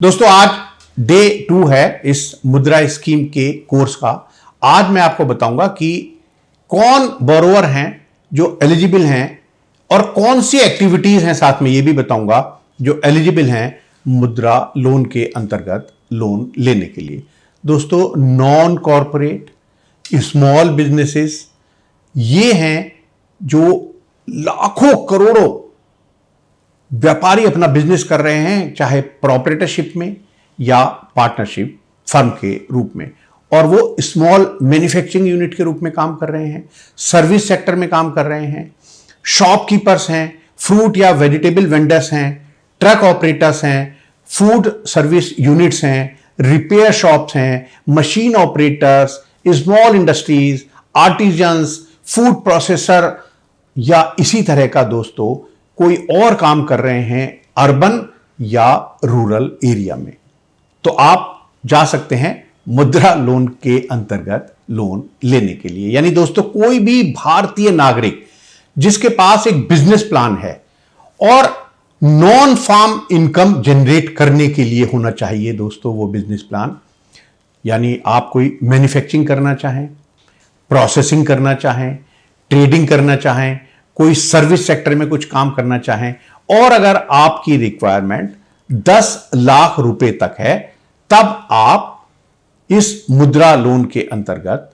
दोस्तों आज डे 2 है इस मुद्रा स्कीम के कोर्स का। आज मैं आपको बताऊंगा कि कौन बोरोवर हैं जो एलिजिबल हैं और कौन सी एक्टिविटीज हैं, साथ में ये भी बताऊंगा जो एलिजिबल हैं मुद्रा लोन के अंतर्गत लोन लेने के लिए। दोस्तों नॉन कॉरपोरेट स्मॉल बिजनेसेस ये हैं जो लाखों करोड़ों व्यापारी अपना बिजनेस कर रहे हैं, चाहे प्रोप्राइटरशिप में या पार्टनरशिप फर्म के रूप में, और वो स्मॉल मैन्युफैक्चरिंग यूनिट के रूप में काम कर रहे हैं, सर्विस सेक्टर में काम कर रहे हैं, शॉपकीपर्स हैं, फ्रूट या वेजिटेबल वेंडर्स हैं, ट्रक ऑपरेटर्स हैं, फूड सर्विस यूनिट्स हैं, रिपेयर शॉप्स हैं, machine operators, small industries, artisans, food processor या इसी तरह का दोस्तों कोई और काम कर रहे हैं अर्बन या रूरल एरिया में, तो आप जा सकते हैं मुद्रा लोन के अंतर्गत लोन लेने के लिए। यानी दोस्तों कोई भी भारतीय नागरिक जिसके पास एक बिजनेस प्लान है और नॉन फार्म इनकम जनरेट करने के लिए होना चाहिए दोस्तों वो बिजनेस प्लान। यानी आप कोई मैन्युफैक्चरिंग करना चाहें, प्रोसेसिंग करना चाहें, ट्रेडिंग करना चाहें, कोई सर्विस सेक्टर में कुछ काम करना चाहें, और अगर आपकी रिक्वायरमेंट 10 लाख रुपए तक है, तब आप इस मुद्रा लोन के अंतर्गत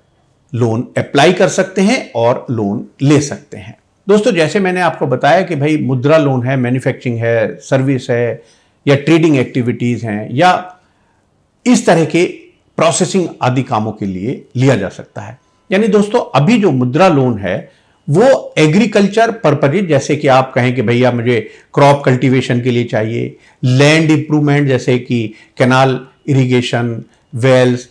लोन अप्लाई कर सकते हैं और लोन ले सकते हैं। दोस्तों जैसे मैंने आपको बताया कि भाई मुद्रा लोन है, मैन्युफैक्चरिंग है, सर्विस है या ट्रेडिंग एक्टिविटीज हैं या इस तरह के प्रोसेसिंग आदि कामों के लिए लिया जा सकता है। यानी दोस्तों अभी जो मुद्रा लोन है वो एग्रीकल्चर पर्पज, जैसे कि आप कहें कि भैया मुझे क्रॉप कल्टीवेशन के लिए चाहिए, लैंड इंप्रूवमेंट जैसे कि कैनाल इरिगेशन, वेल्स,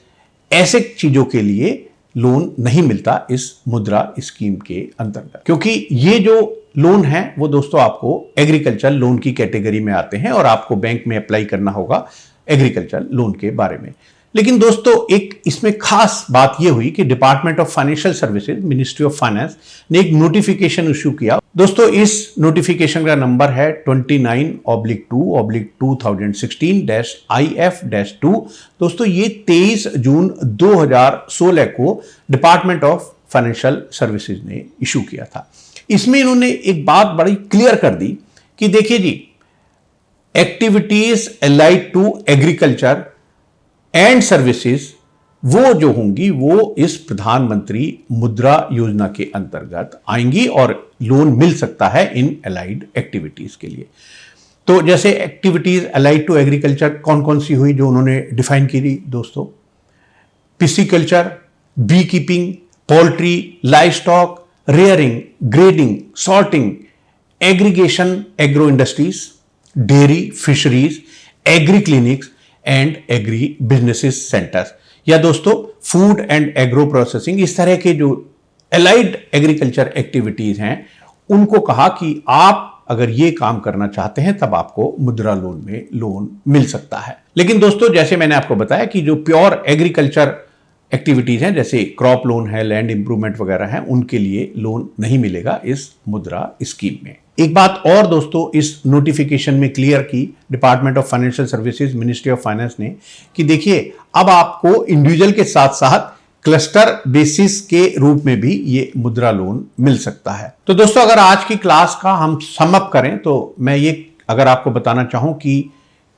ऐसे चीजों के लिए लोन नहीं मिलता इस मुद्रा स्कीम के अंतर्गत, क्योंकि ये जो लोन है वो दोस्तों आपको एग्रीकल्चर लोन की कैटेगरी में आते हैं और आपको बैंक में अप्लाई करना होगा एग्रीकल्चर लोन के बारे में। लेकिन दोस्तों एक इसमें खास बात यह हुई कि department of financial services, ministry of finance ने एक नोटिफिकेशन इशू किया। दोस्तों इस नोटिफिकेशन का नंबर है 29/2/2016-IF-2। दोस्तों ये 23 जून 2016 को डिपार्टमेंट ऑफ फाइनेंशियल सर्विसेज ने इशू किया था। इसमें इन्होंने एक बात बड़ी क्लियर कर दी कि देखिए जी, activities allied to agriculture and services वो जो होंगी वो इस प्रधानमंत्री मुद्रा योजना के अंतर्गत आएंगी और लोन मिल सकता है इन अलाइड एक्टिविटीज के लिए। तो जैसे एक्टिविटीज अलाइड टू एग्रीकल्चर कौन कौन सी हुई जो उन्होंने डिफाइन की थी दोस्तों? Pisciculture, beekeeping, poultry, livestock, rearing, grading, sorting, aggregation, agro industries, dairy, fisheries, agri clinics and agri businesses centres, या दोस्तों फूड एंड एग्रो प्रोसेसिंग, इस तरह के जो एलाइड एग्रीकल्चर एक्टिविटीज हैं उनको कहा कि आप अगर ये काम करना चाहते हैं तब आपको मुद्रा लोन में लोन मिल सकता है। लेकिन दोस्तों जैसे मैंने आपको बताया कि जो प्योर एग्रीकल्चर एक्टिविटीज हैं जैसे क्रॉप लोन है, लैंड इंप्रूवमेंट वगैरह हैं, उनके लिए लोन नहीं मिलेगा इस मुद्रा स्कीम में। एक बात और दोस्तों इस नोटिफिकेशन में क्लियर की department of financial services, ministry of finance ने कि देखिए अब आपको इंडिविजुअल के साथ साथ क्लस्टर बेसिस के रूप में भी ये मुद्रा लोन मिल सकता है। तो दोस्तों अगर आज की क्लास का हम सम अप करें तो मैं ये अगर आपको बताना चाहूं कि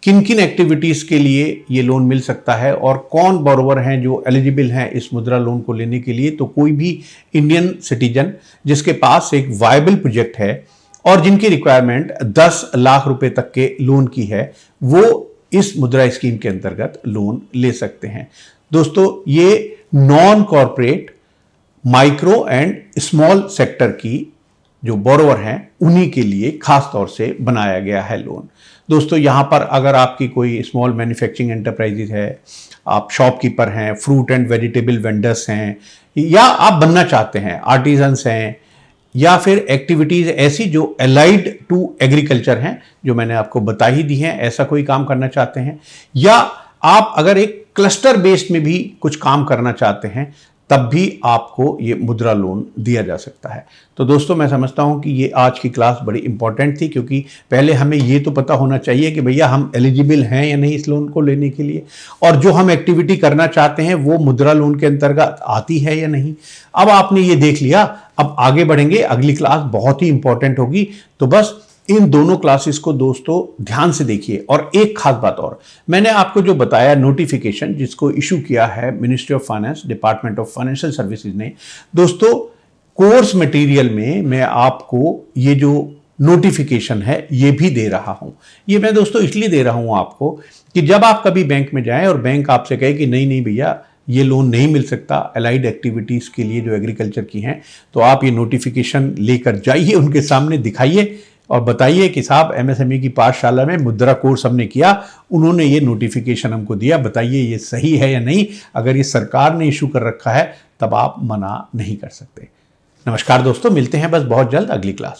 किन किन एक्टिविटीज के लिए ये लोन मिल सकता है और कौन बोरोवर हैं जो एलिजिबल हैं इस मुद्रा लोन को लेने के लिए, तो कोई भी इंडियन सिटीजन जिसके पास एक वायबल प्रोजेक्ट है और जिनकी रिक्वायरमेंट 10 लाख रुपए तक के लोन की है वो इस मुद्रा स्कीम के अंतर्गत लोन ले सकते हैं। दोस्तों ये non corporate, micro and small sector की जो बोरोवर हैं उन्हीं के लिए खास तौर से बनाया गया है लोन। दोस्तों यहाँ पर अगर आपकी कोई स्मॉल मैन्युफैक्चरिंग एंटरप्राइजेज है, आप शॉपकीपर हैं, फ्रूट एंड वेजिटेबल वेंडर्स हैं, या आप बनना चाहते हैं आर्टिजन्स हैं, या फिर एक्टिविटीज ऐसी जो अलाइड टू एग्रीकल्चर हैं जो मैंने आपको बता ही दी हैं, ऐसा कोई काम करना चाहते हैं, या आप अगर एक क्लस्टर बेस्ड में भी कुछ काम करना चाहते हैं, तब भी आपको ये मुद्रा लोन दिया जा सकता है। तो दोस्तों, मैं समझता हूँ कि ये आज की क्लास बड़ी इंपॉर्टेंट थी, क्योंकि पहले हमें ये तो पता होना चाहिए कि भैया हम एलिजिबल हैं या नहीं इस लोन को लेने के लिए, और जो हम एक्टिविटी करना चाहते हैं वो मुद्रा लोन के अंतर्गत आती है या नहीं। अब आपने ये देख लिया, अब आगे बढ़ेंगे, अगली क्लास बहुत ही इंपॉर्टेंट होगी। तो बस इन दोनों क्लासेस को दोस्तों ध्यान से देखिए। और एक खास बात और, मैंने आपको जो बताया नोटिफिकेशन जिसको इशू किया है ministry of finance, department of financial services ने, दोस्तों कोर्स मटेरियल में मैं आपको ये जो नोटिफिकेशन है ये भी दे रहा हूं। ये मैं दोस्तों इसलिए दे रहा हूं आपको कि जब आप कभी बैंक में जाएं और बैंक आपसे कहे कि नहीं नहीं भैया ये लोन नहीं मिल सकता अलाइड एक्टिविटीज़ के लिए जो एग्रीकल्चर की हैं, तो आप ये नोटिफिकेशन लेकर जाइए, उनके सामने दिखाइए और बताइए कि साहब एमएसएमई की पाठशाला में मुद्रा कोर्स हमने किया, उन्होंने ये नोटिफिकेशन हमको दिया, बताइए ये सही है या नहीं। अगर ये सरकार ने इशू कर रखा है तब आप मना नहीं कर सकते। नमस्कार दोस्तों, मिलते हैं बस बहुत जल्द अगली क्लास।